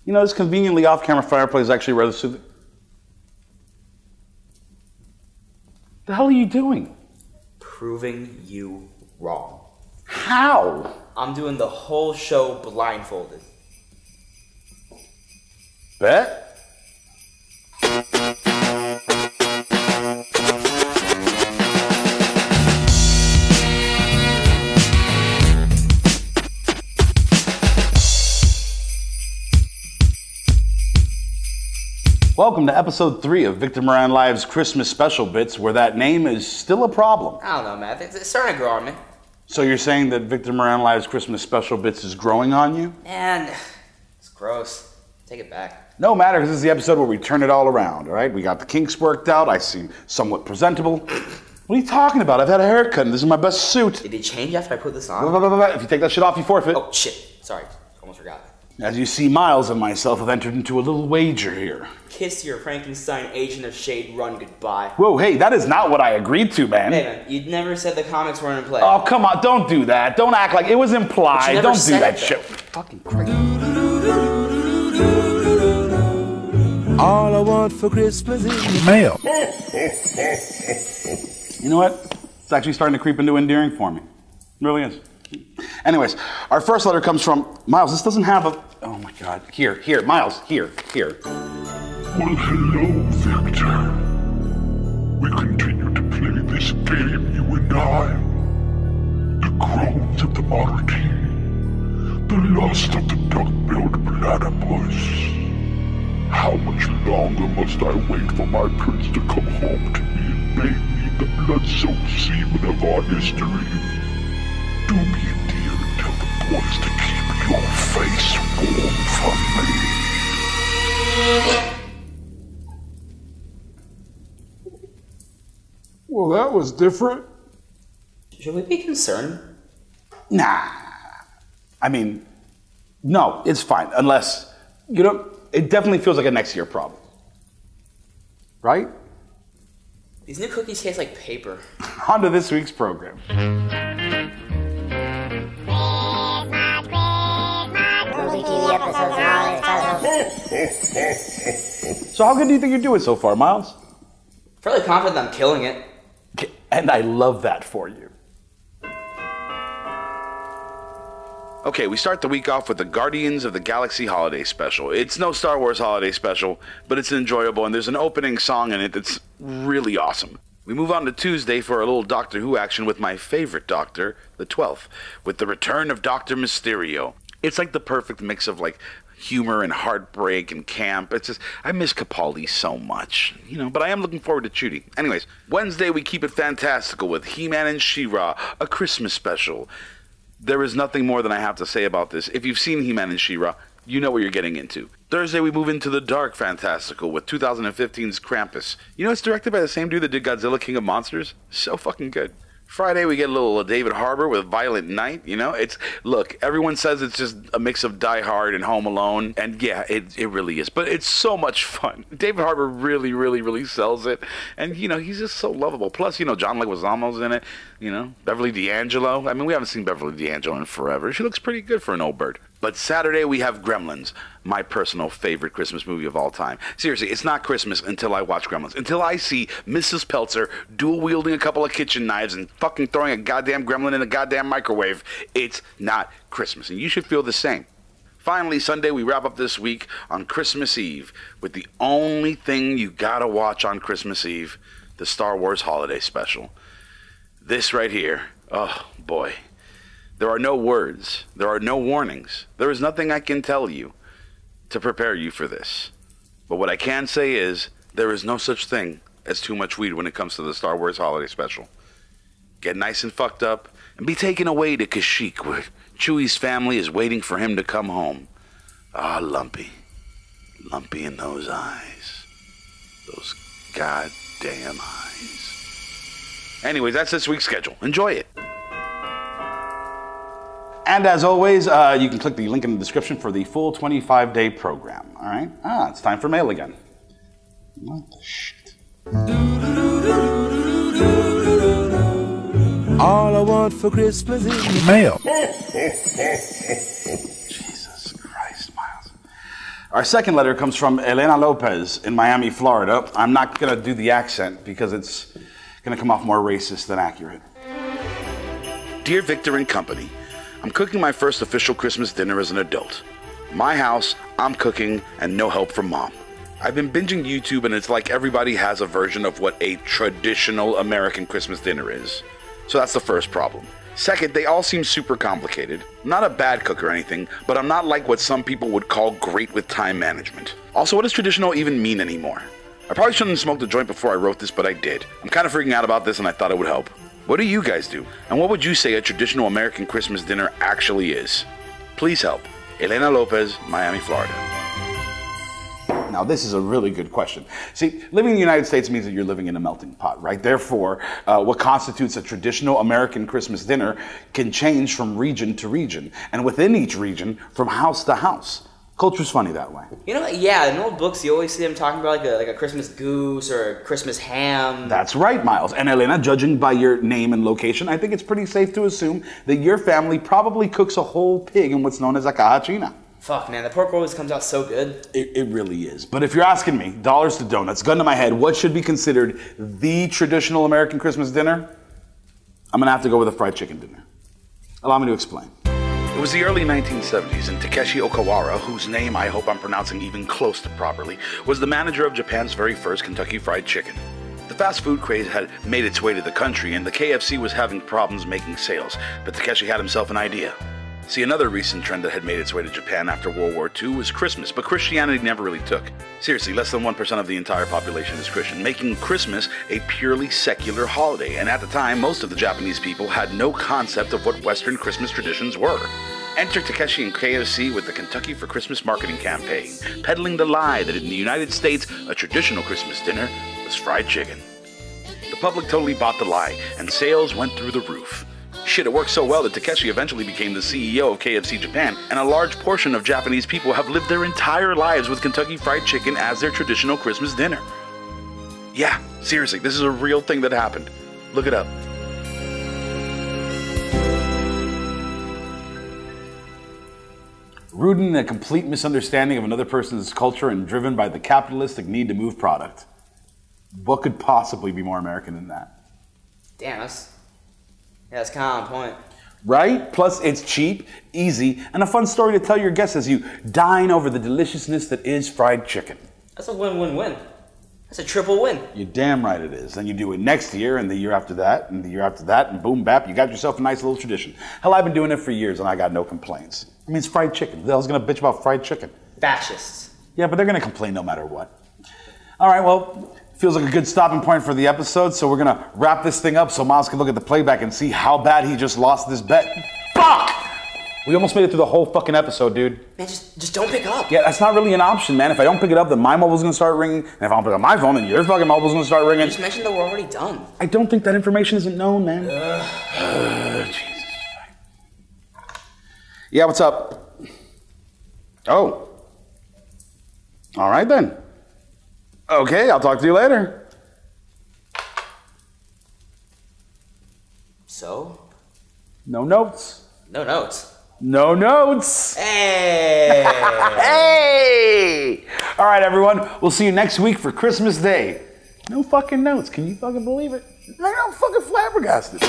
You know, this conveniently off-camera fireplace is actually rather soothing. The hell are you doing? Proving you wrong. How? I'm doing the whole show blindfolded. Bet? Welcome to episode 3 of VictorMoranLive's Christmas Special Bits, where that name is still a problem. I don't know, man. It's starting to grow on me. So you're saying that VictorMoranLive's Christmas Special Bits is growing on you? Man, it's gross. Take it back. No matter, because this is the episode where we turn it all around, all right? We got the kinks worked out. I seem somewhat presentable. What are you talking about? I've had a haircut, and this is my best suit. Did it change after I put this on? If you take that shit off, you forfeit. Oh, shit. Sorry. Almost forgot. As you see, Miles and myself have entered into a little wager here. Kiss your Frankenstein Agent of Shade run goodbye. Whoa, hey, that is not what I agreed to, man. Hey, man, you'd never said the comics weren't in play. Oh, come on, don't do that. Don't act like it was implied. Don't do that shit. Fucking crazy. All I want for Christmas is mail. You know what? It's actually starting to creep into endearing for me. It really is. Anyways, our first letter comes from Miles. This doesn't have a... Oh my God. Here, Miles. Here. Well, hello, Victor. We continue to play this game, you and I. The groans of the Model T. The lust of the duck-billed platypus. How much longer must I wait for my prince to come home to me and bathe me in the blood-soaked semen of our history? Do me a deal and tell the boys to keep your face warm for me. well, that was different. Should we be concerned? Nah. I mean, no, it's fine. Unless, you know, it definitely feels like a next year problem. Right? These new cookies taste like paper. On to this week's program. So how good do you think you're doing so far, Miles? Fairly confident I'm killing it. And I love that for you. Okay, we start the week off with the Guardians of the Galaxy Holiday Special. It's no Star Wars Holiday Special, but it's enjoyable, and there's an opening song in it that's really awesome. We move on to Tuesday for a little Doctor Who action with my favorite Doctor, the 12th, with the return of Dr. Mysterio. It's like the perfect mix of like humor and heartbreak and camp. It's just, I miss Capaldi so much, you know, but I am looking forward to Judy. Anyways, Wednesday we keep it fantastical with He-Man and She-Ra, a Christmas special. There is nothing more than I have to say about this. If you've seen He-Man and She-Ra, you know what you're getting into. Thursday we move into the dark fantastical with 2015's Krampus. You know, it's directed by the same dude that did Godzilla King of Monsters. So fucking good. Friday, we get a little David Harbour with Violent Night, you know? Look, everyone says it's just a mix of Die Hard and Home Alone, and yeah, it really is, but it's so much fun. David Harbour really sells it, and, you know, he's just so lovable. Plus, you know, John Leguizamo's in it, you know, Beverly D'Angelo. I mean, we haven't seen Beverly D'Angelo in forever. She looks pretty good for an old bird. But Saturday, we have Gremlins, my personal favorite Christmas movie of all time. Seriously, it's not Christmas until I watch Gremlins. Until I see Mrs. Peltzer dual-wielding a couple of kitchen knives and fucking throwing a goddamn gremlin in a goddamn microwave, it's not Christmas. And you should feel the same. Finally, Sunday, we wrap up this week on Christmas Eve with the only thing you gotta watch on Christmas Eve, the Star Wars Holiday Special. This right here, oh boy. There are no words. There are no warnings. There is nothing I can tell you to prepare you for this. But what I can say is there is no such thing as too much weed when it comes to the Star Wars Holiday Special. Get nice and fucked up and be taken away to Kashyyyk, where Chewie's family is waiting for him to come home. Ah, Lumpy. Lumpy in those eyes. Those goddamn eyes. Anyways, that's this week's schedule. Enjoy it. And as always, you can click the link in the description for the full 25-day program, all right? It's time for mail again. What the shit? All I want for Christmas is mail. Jesus Christ, Miles. Our second letter comes from Elena Lopez in Miami, Florida. I'm not going to do the accent because it's going to come off more racist than accurate. Dear Victor and company, I'm cooking my first official Christmas dinner as an adult. My house, I'm cooking, and no help from mom. I've been binging YouTube, and it's like everybody has a version of what a traditional American Christmas dinner is. So that's the first problem. Second, they all seem super complicated. I'm not a bad cook or anything, but I'm not like what some people would call great with time management. Also, what does traditional even mean anymore? I probably shouldn't have smoked a joint before I wrote this, but I did. I'm kind of freaking out about this, and I thought it would help. What do you guys do? And what would you say a traditional American Christmas dinner actually is? Please help. Elena Lopez, Miami, Florida. Now, this is a really good question. See, living in the United States means that you're living in a melting pot, right? Therefore, what constitutes a traditional American Christmas dinner can change from region to region, and within each region, from house to house. Culture's funny that way. You know, yeah, in old books, you always see them talking about like a Christmas goose or a Christmas ham. That's right, Miles. And Elena, judging by your name and location, I think it's pretty safe to assume that your family probably cooks a whole pig in what's known as a caja china. Fuck, man, the pork always comes out so good. It really is. But if you're asking me, dollars to donuts, gun to my head, what should be considered the traditional American Christmas dinner? I'm gonna have to go with a fried chicken dinner. Allow me to explain. It was the early 1970s, and Takeshi Okawara, whose name I hope I'm pronouncing even close to properly, was the manager of Japan's very first Kentucky Fried Chicken. The fast food craze had made its way to the country, and the KFC was having problems making sales, but Takeshi had himself an idea. See, another recent trend that had made its way to Japan after World War II was Christmas, but Christianity never really took. Seriously, less than 1% of the entire population is Christian, making Christmas a purely secular holiday, and at the time, most of the Japanese people had no concept of what Western Christmas traditions were. Enter Takeshi and KFC with the Kentucky for Christmas marketing campaign, peddling the lie that in the United States, a traditional Christmas dinner was fried chicken. The public totally bought the lie, and sales went through the roof. Shit, it worked so well that Takeshi eventually became the CEO of KFC Japan, and a large portion of Japanese people have lived their entire lives with Kentucky Fried Chicken as their traditional Christmas dinner. Yeah, seriously, this is a real thing that happened. Look it up. Rooted in a complete misunderstanding of another person's culture and driven by the capitalistic need to move product. What could possibly be more American than that? Damn, that's kind of on point. Right? Plus, it's cheap, easy, and a fun story to tell your guests as you dine over the deliciousness that is fried chicken. That's a win-win-win. That's a triple win. You're damn right it is. Then you do it next year, and the year after that, and the year after that, and boom, bap, you got yourself a nice little tradition. Hell, I've been doing it for years, and I got no complaints. I mean, it's fried chicken. Who the hell's gonna bitch about fried chicken? Fascists. Yeah, but they're gonna complain no matter what. All right, well, feels like a good stopping point for the episode, so we're gonna wrap this thing up so Miles can look at the playback and see how bad he just lost this bet. Fuck! We almost made it through the whole fucking episode, dude. Man, just don't pick up. Yeah, that's not really an option, man. If I don't pick it up, then my mobile's gonna start ringing, and if I don't pick up my phone, then your fucking mobile's gonna start ringing. You just mentioned that we're already done. I don't think that information isn't known, man. Jesus. Yeah, what's up? Oh. All right, then. Okay, I'll talk to you later. So? No notes. No notes. No notes. Hey! Hey! All right, everyone. We'll see you next week for Christmas Day. No fucking notes. Can you fucking believe it? I'm fucking flabbergasted.